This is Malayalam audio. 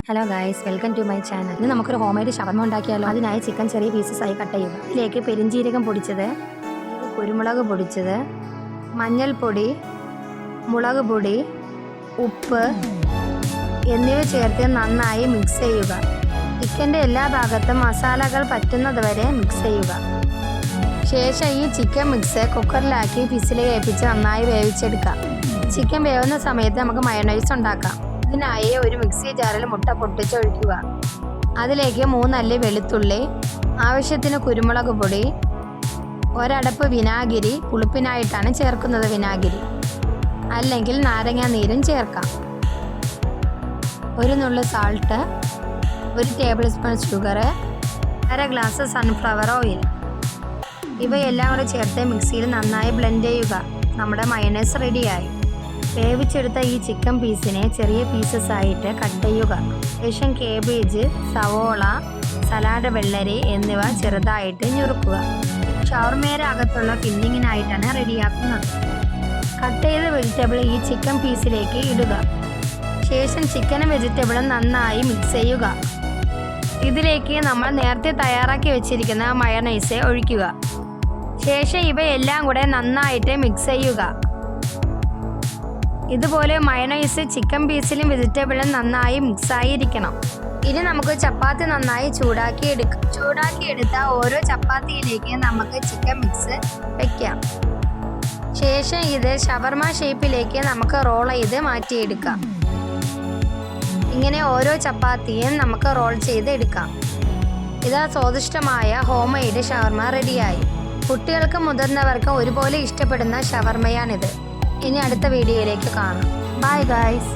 Hello guys, welcome to my channel. ഇന്ന് നമുക്കൊരു ഹോം മെയ്ഡ് ഷവർമ ഉണ്ടാക്കിയാലോ. അതിനായി ചിക്കൻ ചെറിയ പീസസ് ആയി കട്ട് ചെയ്യുക. ഇതിലേക്ക് പെരിഞ്ചീരകം പൊടിച്ചത്, കുരുമുളക് പൊടിച്ചത്, മഞ്ഞൾപ്പൊടി, മുളക് പൊടി, ഉപ്പ് എന്നിവ ചേർത്ത് നന്നായി മിക്സ് ചെയ്യുക. ചിക്കൻ്റെ എല്ലാ ഭാഗത്തും മസാലകൾ പറ്റുന്നത് വരെ മിക്സ് ചെയ്യുക. ശേഷം ഈ ചിക്കൻ മിക്സ് കുക്കറിലാക്കി വിസിൽ കേൾപ്പിച്ച് നന്നായി വേവിച്ചെടുക്കാം. ചിക്കൻ വേവുന്ന സമയത്ത് നമുക്ക് മയോണൈസ് ഉണ്ടാക്കാം. ഇതിനായി ഒരു മിക്സി ജാറിൽ മുട്ട പൊട്ടിച്ചൊഴിക്കുക. അതിലേക്ക് 3 അല്ലി വെളുത്തുള്ളി, ആവശ്യത്തിന് കുരുമുളക് പൊടി, ഒരടപ്പ് വിനാഗിരി, പുളിപ്പിനായിട്ടാണ് ചേർക്കുന്നത് വിനാഗിരി, അല്ലെങ്കിൽ നാരങ്ങാ നീരും ചേർക്കാം, ഒരു നുള്ളു salt, 1 table spoon sugar, 1/2 glass sunflower oil. ഇവയെല്ലാം കൂടെ ചേർത്ത് മിക്സിയിൽ നന്നായി ബ്ലെൻഡ് ചെയ്യുക. നമ്മുടെ മയോണൈസ് റെഡിയായി. വേവിച്ചെടുത്ത ഈ ചിക്കൻ പീസിനെ ചെറിയ പീസസ് ആയിട്ട് കട്ട് ചെയ്യുക. ശേഷം കേബേജ്, സവോള, സലാഡ് വെള്ളരി എന്നിവ ചെറുതായിട്ട് ഞുറുക്കുക. ഷവർമയുടെ അകത്തുള്ള ഫില്ലിങ്ങിനായിട്ടാണ് റെഡിയാക്കുന്നത്. കട്ട് ചെയ്ത വെജിറ്റബിൾ ഈ ചിക്കൻ പീസിലേക്ക് ഇടുക. ശേഷം ചിക്കനും വെജിറ്റബിളും നന്നായി മിക്സ് ചെയ്യുക. ഇതിലേക്ക് നമ്മൾ നേരത്തെ തയ്യാറാക്കി വെച്ചിരിക്കുന്ന മയോണൈസ് ഒഴിക്കുക. ശേഷം ഇവയെല്ലാം കൂടെ നന്നായിട്ട് മിക്സ് ചെയ്യുക. ഇതുപോലെ മയോണൈസ് ചിക്കൻ പീസിലും വെജിറ്റബിളും നന്നായി മിക്സായിരിക്കണം. ഇനി നമുക്ക് ചപ്പാത്തി നന്നായി ചൂടാക്കിയെടുത്ത ഓരോ ചപ്പാത്തിയിലേക്ക് നമുക്ക് ചിക്കൻ മിക്സ് വയ്ക്കാം. ശേഷം ഇത് ഷവർമ ഷേപ്പിലേക്ക് നമുക്ക് റോൾ ചെയ്ത് മാറ്റിയെടുക്കാം. ഇങ്ങനെ ഓരോ ചപ്പാത്തിയും നമുക്ക് റോൾ ചെയ്ത് എടുക്കാം. ഇതാ സ്വാദിഷ്ടമായ ഹോം മെയ്ഡ് ഷവർമ റെഡിയായി. കുട്ടികൾക്കും മുതിർന്നവർക്കും ഒരുപോലെ ഇഷ്ടപ്പെടുന്ന ഷവർമയാണിത്. ഇനി അടുത്ത വീഡിയോയിലേക്ക് കാണാം. Bye guys.